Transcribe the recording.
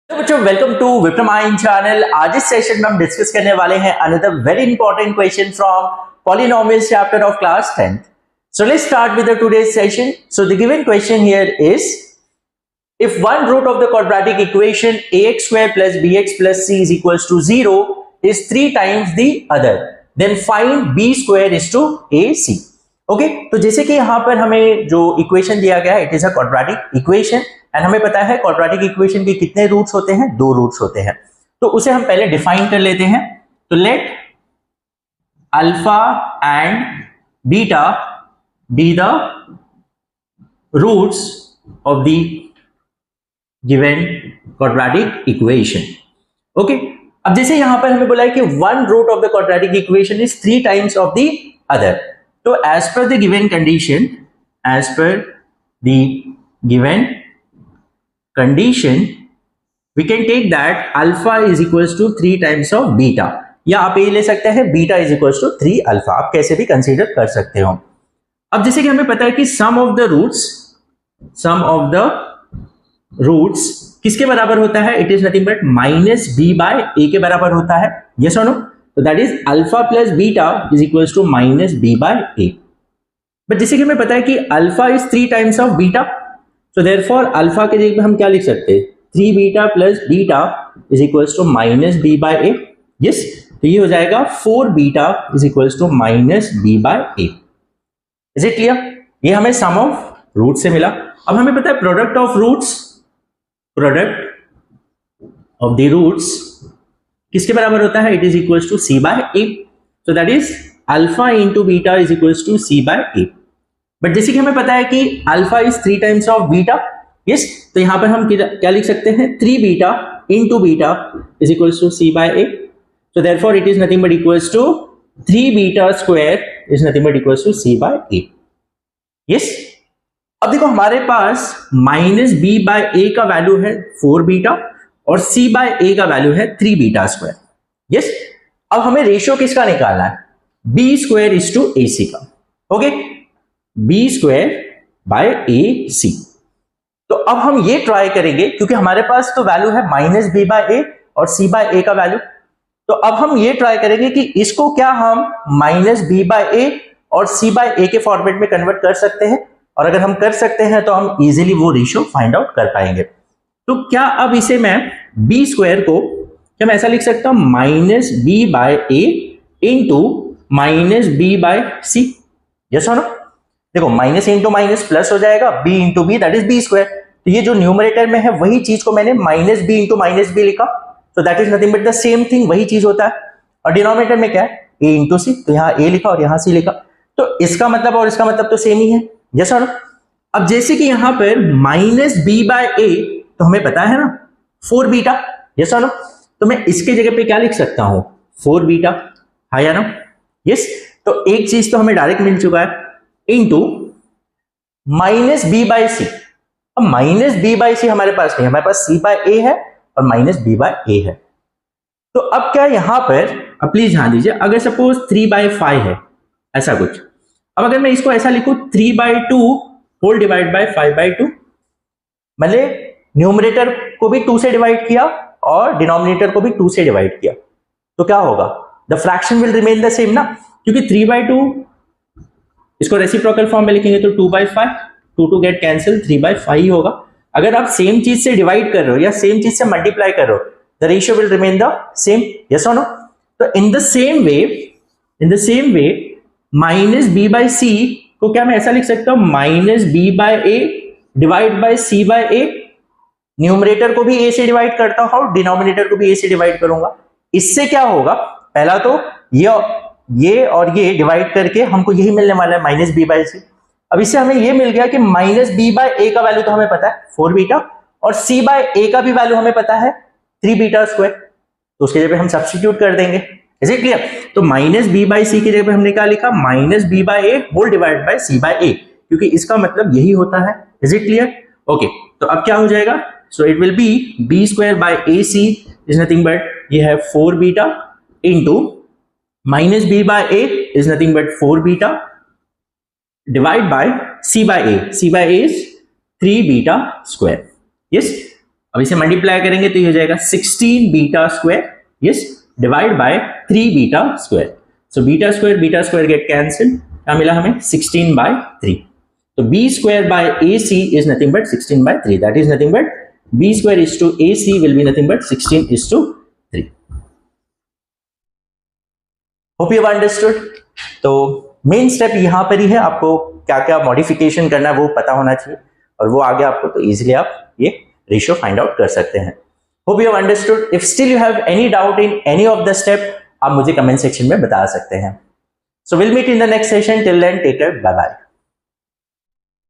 तो बच्चों welcome to विप्रमाइन channel. आज इस सेशन में हम डिस्कस करने वाले हैं another very important question from polynomials chapter of class 10th. So let's start with the today's session. So the given question here is, if one root of the quadratic equation ax square plus bx plus c is equals to 0 is 3 times the other, then find b square is to ac. Okay तो जैसे कि यहां पर हमें जो equation दिया गया है it is a quadratic equation and हमें पता है क्वाड्रेटिक इक्वेशन के कितने रूट्स होते हैं, 2 रूट्स होते हैं। तो उसे हम पहले डिफाइन कर लेते हैं। तो let alpha and beta be the roots of the given quadratic equation. Okay अब जैसे यहां पर हमें बोला है कि one root of the quadratic equation is 3 times of the other. तो as per the given condition, we can take that alpha is equals to 3 times of beta, या आप ये ले सकते हैं beta is equals to 3 alpha, आप कैसे भी कंसीडर कर सकते हो। अब जैसे कि हमें पता है कि sum of the roots किसके बराबर होता है, it is nothing but minus b by a के बराबर होता है, yes or no? So that is alpha plus beta is equals to minus b by a. But जैसे कि हमें पता है कि alpha is 3 times of beta, so therefore alpha के जगह पे हम क्या लिख सकते हैं, 3 beta plus beta is equals to minus b by a. Yes, तो ये हो जाएगा 4 beta is equals to minus b by a. Is it clear? ये हमें sum of roots से मिला। अब हमें पता है product of the roots किसके बराबर होता है, it is equals to C by A. So that is alpha into beta is equals to C by A. But जैसे कि हमें पता है कि alpha is 3 times of beta, yes, तो यहां पर हम क्या लिख सकते हैं, 3 beta into beta is equals to C by A. So therefore it is nothing but equals to 3 beta square is nothing but equals to C by A. Yes, अब देखो हमारे पास माइनस बी बाय ए का value है 4 beta और c by a का value है 3 beta square. Yes, अब हमें रेशियो किसका निकालना है, b square is to ac का। Okay, b square by ac। तो अब हम ये ट्राई करेंगे क्योंकि हमारे पास तो वैल्यू है माइनस b बाय a और c बाय a का वैल्यू। तो अब हम ये ट्राई करेंगे कि इसको क्या हम माइनस b बाय a और c बाय a के फॉर्मेट में कन्वर्ट कर सकते हैं, और अगर हम कर सकते हैं तो हम इजीली वो रेशियो फाइंड आउट कर पाएंगे। तो क्या अब इसे मैं b स्क्वायर को क्या मैं ऐसा लिख सकता हूं, minus b by a into minus b by c। Yes और नो? देखो माइनस इंटू माइनस प्लस हो जाएगा, b into b that is b square. तो ये जो न्यूमरेटर में है वही चीज को मैंने minus b into minus b लिखा, तो that is nothing but the same thing, वही चीज होता है। और डिनोमिनेटर में क्या है, a इंटू c, तो यहाँ a लिखा और यहाँ c लिखा, तो इसका मतलब और इसका मतलब तो सेम ही है। यस और नो? अब जैसे कि यहां पर माइनस b बाय a, तो हमें पता है ना 4 बीटा, यस और नो? तो मैं इसके जगह पे क्या लिख सकता हूं, 4 बीटा, हाँ या ना? यस, तो एक चीज तो हमें डायरेक्ट मिल चुका है, इनटू माइनस बी बाय सी। अब माइनस बी बाय सी हमारे पास नहीं, हमारे पास सी बाय ए है और माइनस बी बाय ए है। तो अब क्या यहां पर, अब प्लीज ध्यान दीजिए, अगर सपोज 3 बाय 5 है ऐसा कुछ, अब अगर मैं इसको ऐसा लिखूं 3 by 2 whole divide by 5 by 2, मतलब न्यूमरेटर को भी 2 से डिवाइड किया और डिनोमिनेटर को भी 2 से डिवाइड किया, तो क्या होगा, the fraction will remain the same ना, क्योंकि 3 बाय 2 इसको रेसिप्रोकल फॉर्म में लिखेंगे तो 2 बाय 5, 2 गेट कैंसिल, 3 बाय 5 ही होगा। अगर आप सेम चीज से डिवाइड कर रहे हो या सेम चीज से मल्टीप्लाई कर रहे हो, the ratio will remain the same. Yes और नो? तो in the same way minus B by c को क्या मैं ऐसा लिख सकता हूं, minus B by a divide by c by a. Numerator को भी a से डिवाइड करता हूं, डिनोमिनेटर को भी a से डिवाइड करूंगा। इससे क्या होगा, पहला तो ये और ये डिवाइड करके हमको यही मिलने वाला है माइनस बी बाय सी। अब इससे हमें ये मिल गया कि माइनस बी बाय ए का वैल्यू तो हमें पता है 4 बीटा, और c बाय ए का भी वैल्यू हमें पता है 3 बीटा स्क्वायर, तो उसके जगह पे हम सब्स्टिट्यूट कर देंगे। Is it clear? तो माइनस बी बाय सी की जगह पे हमने क्या लिखा, minus B by a whole divide by c by a, क्योंकि इसका मतलब यही होता है। Is it clear? ओके, तो अब क्या हो जाएगा, so it will be b square by ac is nothing but ये है 4 beta into minus b by a is nothing but 4 beta divide by c by a is 3 beta square. Yes, अब इसे multiply करेंगे तो ये हो जाएगा 16 beta square, yes, divide by 3 beta square. So beta square get cancel, क्या मिला हमें 16 by 3. तो b square by ac is nothing but 16 by 3. That is nothing but b square is to ac will be nothing but 16 is to 3. Hope you have understood. तो main step यहाँ पर ही है, आपको क्या क्या मॉडिफिकेशन करना है वो पता होना चाहिए, और वो आगे आपको तो इजीली आप ये रेशियो फाइंड आउट कर सकते हैं. Hope you have understood. If still you have any doubt in any of the step, आप मुझे कमेंट सेक्शन में बता सकते हैं. So we'll meet in the next session. Till then, take care. Bye bye.